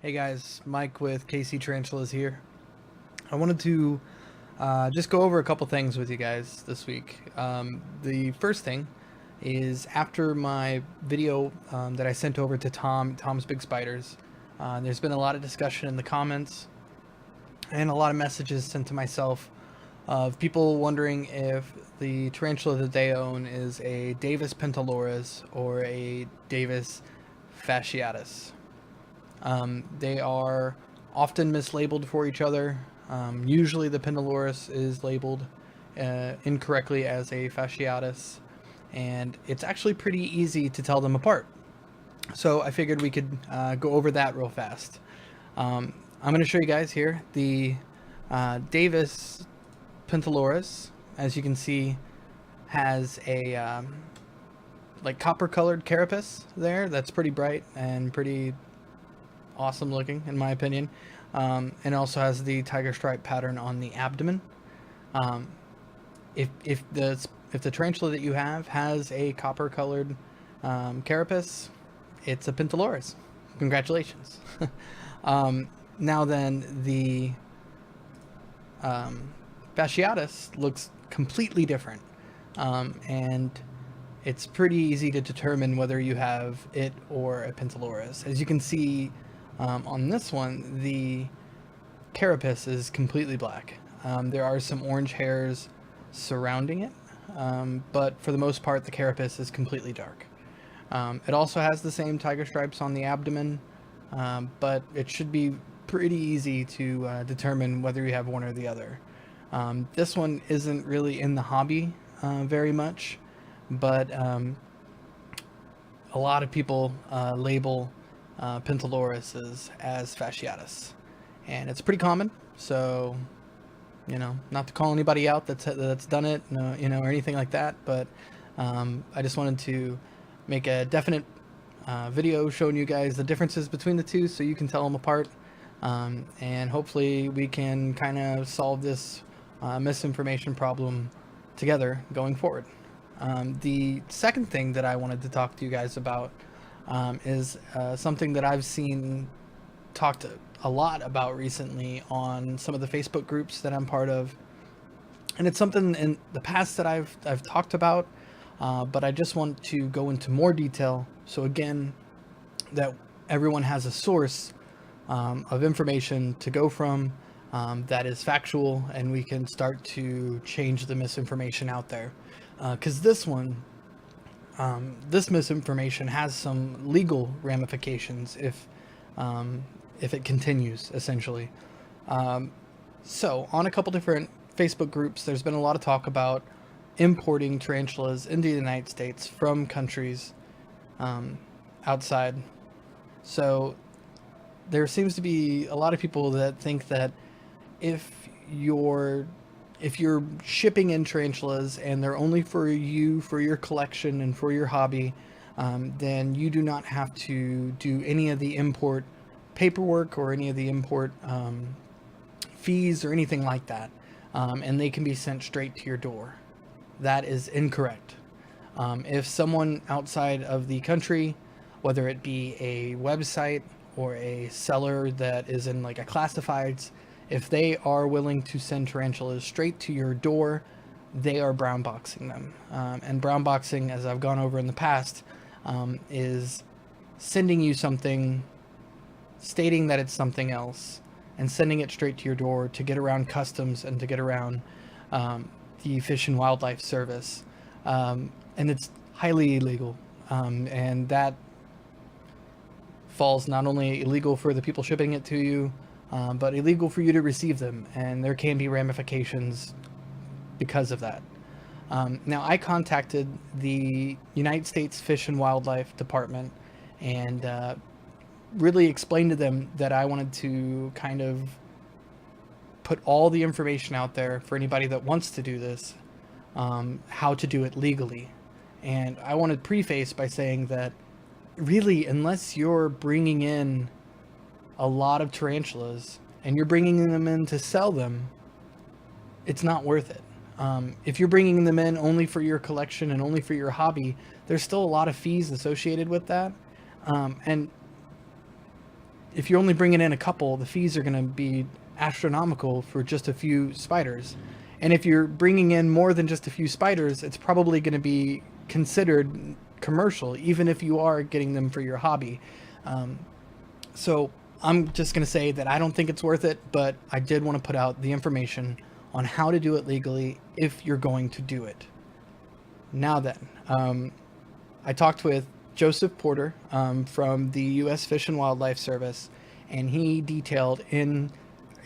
Hey guys, Mike with KC Tarantulas here. I wanted to just go over a couple things with you guys this week. The first thing is after my video that I sent over to Tom's Big Spiders, there's been a lot of discussion in the comments and a lot of messages sent to myself of people wondering if the tarantula that they own is a Davis pentaurus or a Davis fasciatus. They are often mislabeled for each other. Usually the pentaurus is labeled incorrectly as a fasciatus, and it's actually pretty easy to tell them apart. So I figured we could go over that real fast. I'm going to show you guys here the Davis pentaurus. As you can see, has a like copper colored carapace there that's pretty bright and pretty awesome looking in my opinion, and also has the tiger stripe pattern on the abdomen. If the tarantula that you have has a copper colored carapace, it's a pentaurus. Congratulations. Now then, the fasciatus looks completely different, and it's pretty easy to determine whether you have it or a pentaurus. As you can see, on this one, the carapace is completely black. There are some orange hairs surrounding it, but for the most part, the carapace is completely dark. It also has the same tiger stripes on the abdomen, but it should be pretty easy to determine whether you have one or the other. This one isn't really in the hobby very much, but a lot of people label pentaurus as fasciatus, and it's pretty common. So, you know, not to call anybody out that's done it, you know, or anything like that, but I just wanted to make a definite video showing you guys the differences between the two, so you can tell them apart, and hopefully we can kind of solve this misinformation problem together going forward. The second thing that I wanted to talk to you guys about is something that I've seen talked a lot about recently on some of the Facebook groups that I'm part of, and it's something in the past that I've talked about, but I just want to go into more detail, so again that everyone has a source of information to go from that is factual, and we can start to change the misinformation out there, because this misinformation has some legal ramifications if it continues, essentially. So on a couple different Facebook groups, there's been a lot of talk about importing tarantulas into the United States from countries outside. So there seems to be a lot of people that think that if you're shipping in tarantulas and they're only for you, for your collection and for your hobby, then you do not have to do any of the import paperwork or any of the import fees or anything like that, and they can be sent straight to your door. That is incorrect. If someone outside of the country, whether it be a website or a seller that is in like a classifieds, if they are willing to send tarantulas straight to your door, they are brown boxing them. And brown boxing, as I've gone over in the past, is sending you something, stating that it's something else, and sending it straight to your door to get around customs and to get around the Fish and Wildlife Service. And it's highly illegal. And that falls not only illegal for the people shipping it to you, but illegal for you to receive them, and there can be ramifications because of that. Now, I contacted the United States Fish and Wildlife Department and really explained to them that I wanted to kind of put all the information out there for anybody that wants to do this, how to do it legally. And I want to preface by saying that really, unless you're bringing in a lot of tarantulas and you're bringing them in to sell them, it's not worth it. If you're bringing them in only for your collection and only for your hobby, there's still a lot of fees associated with that, and if you're only bringing in a couple, the fees are going to be astronomical for just a few spiders. And if you're bringing in more than just a few spiders, it's probably going to be considered commercial, even if you are getting them for your hobby. So I'm just going to say that I don't think it's worth it, but I did want to put out the information on how to do it legally if you're going to do it. Now then, I talked with Joseph Porter from the U.S. Fish and Wildlife Service, and he detailed in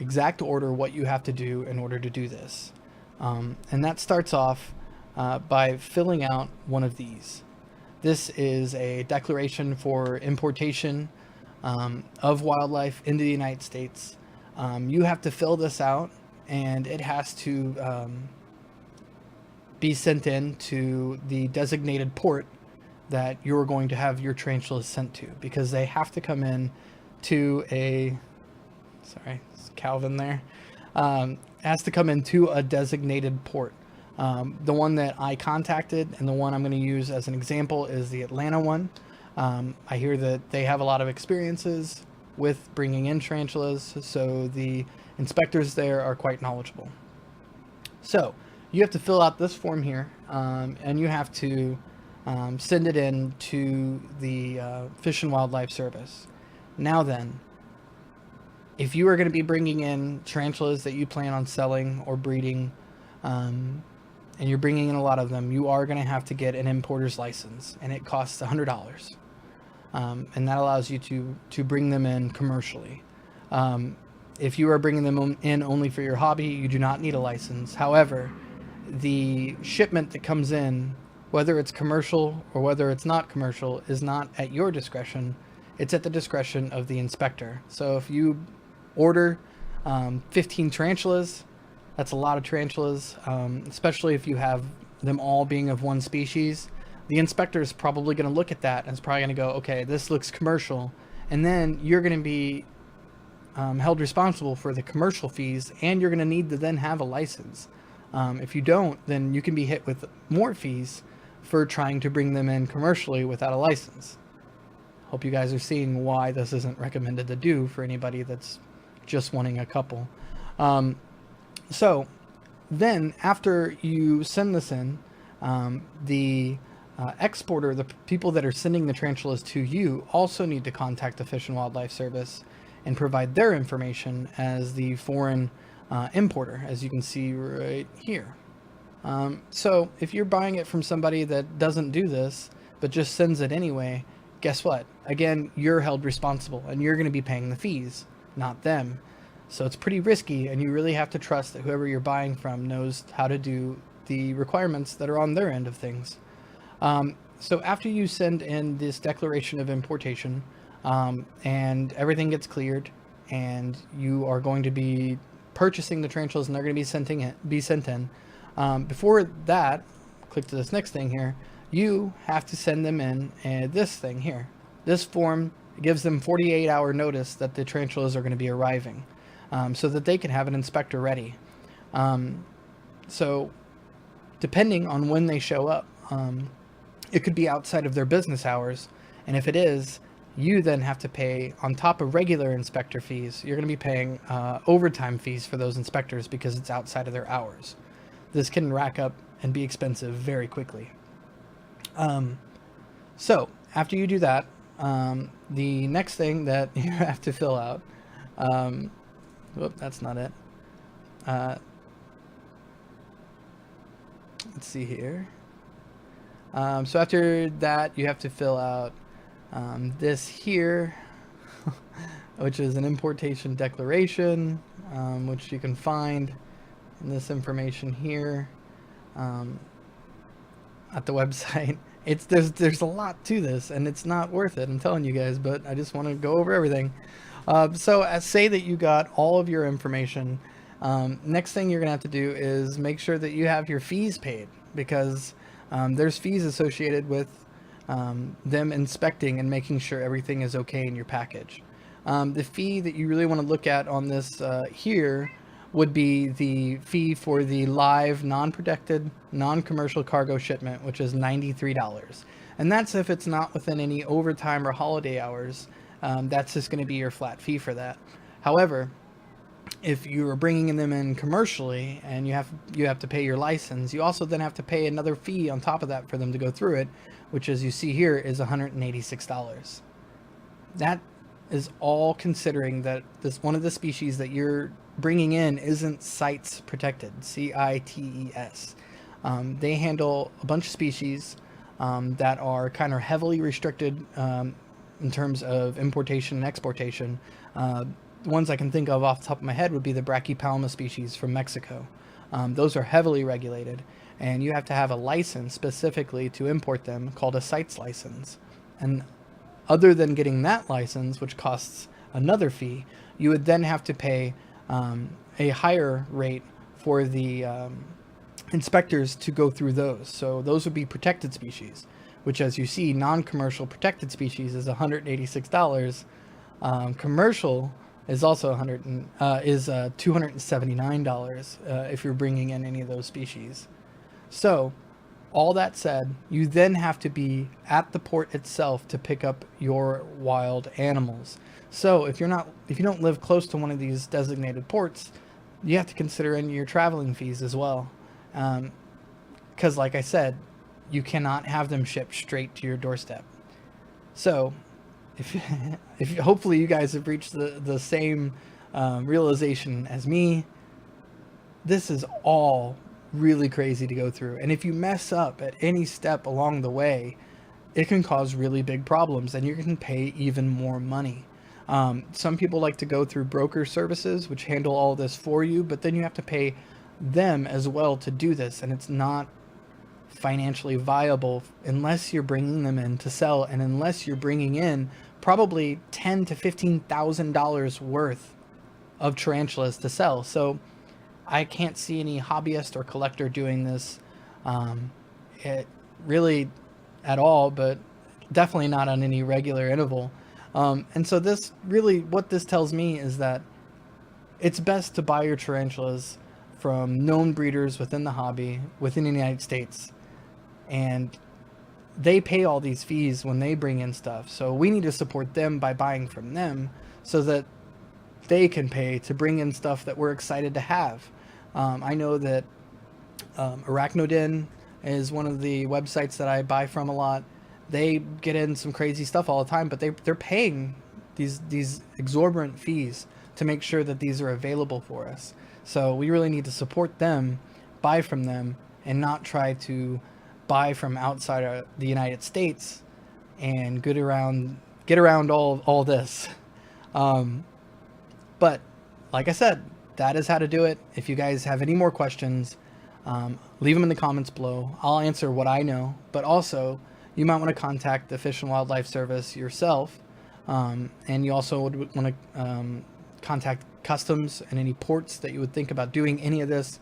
exact order what you have to do in order to do this. And that starts off by filling out one of these. This is a declaration for importation of wildlife into the United States. You have to fill this out, and it has to be sent in to the designated port that you're going to have your tarantulas sent to, because they have to come in to a, sorry, it's Calvin there, has to come into a designated port. The one that I contacted and the one I'm going to use as an example is the Atlanta one. I hear that they have a lot of experiences with bringing in tarantulas, so the inspectors there are quite knowledgeable. So you have to fill out this form here, and you have to send it in to the Fish and Wildlife Service. Now then, if you are going to be bringing in tarantulas that you plan on selling or breeding, and you're bringing in a lot of them, you are going to have to get an importer's license, and it costs $100. And that allows you to bring them in commercially. If you are bringing them in only for your hobby, you do not need a license. However, the shipment that comes in, whether it's commercial or whether it's not commercial, is not at your discretion. It's at the discretion of the inspector. So if you order 15 tarantulas, that's a lot of tarantulas, especially if you have them all being of one species. The inspector is probably going to look at that and is probably going to go, okay, this looks commercial. And then you're going to be held responsible for the commercial fees, and you're going to need to then have a license. If you don't, then you can be hit with more fees for trying to bring them in commercially without a license. Hope you guys are seeing why this isn't recommended to do for anybody that's just wanting a couple. So then after you send this in, the exporter, the people that are sending the tarantulas to you, also need to contact the Fish and Wildlife Service and provide their information as the foreign importer, as you can see right here. So if you're buying it from somebody that doesn't do this, but just sends it anyway, guess what? Again, you're held responsible, and you're going to be paying the fees, not them. So it's pretty risky, and you really have to trust that whoever you're buying from knows how to do the requirements that are on their end of things. So after you send in this declaration of importation, and everything gets cleared, and you are going to be purchasing the tarantulas, and they're going to be sent in. Before that, click to this next thing here. You have to send them in this thing here. This form gives them 48-hour notice that the tarantulas are going to be arriving, so that they can have an inspector ready. So depending on when they show up, it could be outside of their business hours, and if it is, you then have to pay, on top of regular inspector fees, you're going to be paying overtime fees for those inspectors because it's outside of their hours. This can rack up and be expensive very quickly. So after you do that, the next thing that you have to fill out, whoop, that's not it. Let's see here. So after that, you have to fill out this here, which is an Importation Declaration, which you can find in this information here at the website. There's a lot to this, and it's not worth it, I'm telling you guys, but I just want to go over everything. So say that you got all of your information. Next thing you're gonna have to do is make sure that you have your fees paid, because there's fees associated with them inspecting and making sure everything is okay in your package. The fee that you really want to look at on this here would be the fee for the live, non-protected, non-commercial cargo shipment, which is $93. And that's if it's not within any overtime or holiday hours that's just going to be your flat fee for that. However, if you're bringing them in commercially and you have to pay your license, you also then have to pay another fee on top of that for them to go through it, which, as you see here, is $186. That is all considering that this one of the species that you're bringing in isn't CITES protected, CITES. They handle a bunch of species that are kind of heavily restricted in terms of importation and exportation. Ones I can think of off the top of my head would be the Brachypelma species from Mexico. Those are heavily regulated, and you have to have a license specifically to import them called a CITES license. And other than getting that license, which costs another fee, you would then have to pay a higher rate for the inspectors to go through those. So those would be protected species, which, as you see, non-commercial protected species is $186. Commercial is also $279 if you're bringing in any of those species. So all that said, you then have to be at the port itself to pick up your wild animals. So if you don't live close to one of these designated ports, you have to consider in your traveling fees as well. Because like I said, you cannot have them shipped straight to your doorstep. So if hopefully you guys have reached the same realization as me, this is all really crazy to go through. And if you mess up at any step along the way, it can cause really big problems and you can pay even more money. Some people like to go through broker services, which handle all this for you, but then you have to pay them as well to do this, and it's not financially viable unless you're bringing them in to sell, and unless you're bringing in probably $10,000 to $15,000 worth of tarantulas to sell. So I can't see any hobbyist or collector doing this it really at all, but definitely not on any regular interval. And so this really, what this tells me is that it's best to buy your tarantulas from known breeders within the hobby, within the United States. And they pay all these fees when they bring in stuff. So we need to support them by buying from them so that they can pay to bring in stuff that we're excited to have. I know that Arachnodin is one of the websites that I buy from a lot. They get in some crazy stuff all the time, but they're paying these exorbitant fees to make sure that these are available for us. So we really need to support them, buy from them, and not try to buy from outside of the United States and get around all this. But like I said, that is how to do it. If you guys have any more questions, leave them in the comments below. I'll answer what I know, but also you might want to contact the Fish and Wildlife Service yourself. And you also would want to contact customs and any ports that you would think about doing any of this.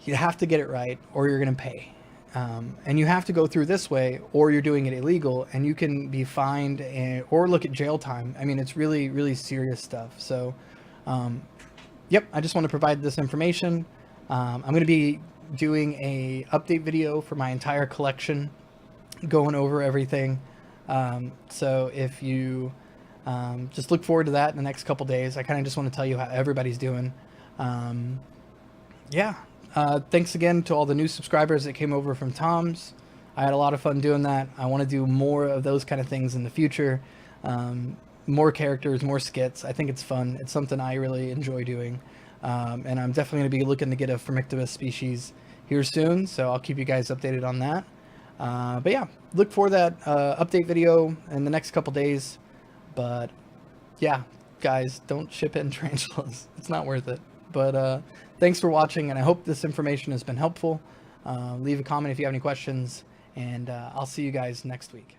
You have to get it right or you're going to pay. And you have to go through this way or you're doing it illegal and you can be fined or look at jail time. I mean, it's really, really serious stuff. So, yep, I just want to provide this information. I'm going to be doing a update video for my entire collection, going over everything. So if you just look forward to that in the next couple days. I kind of just want to tell you how everybody's doing. Yeah. Thanks again to all the new subscribers that came over from Tom's. I had a lot of fun doing that. I want to do more of those kind of things in the future. More characters, more skits. I think it's fun. It's something I really enjoy doing. And I'm definitely going to be looking to get a Formictivus species here soon, so I'll keep you guys updated on that. But yeah, look for that update video in the next couple days. But yeah, guys, don't ship in tarantulas. It's not worth it. But thanks for watching, and I hope this information has been helpful. Leave a comment if you have any questions, and I'll see you guys next week.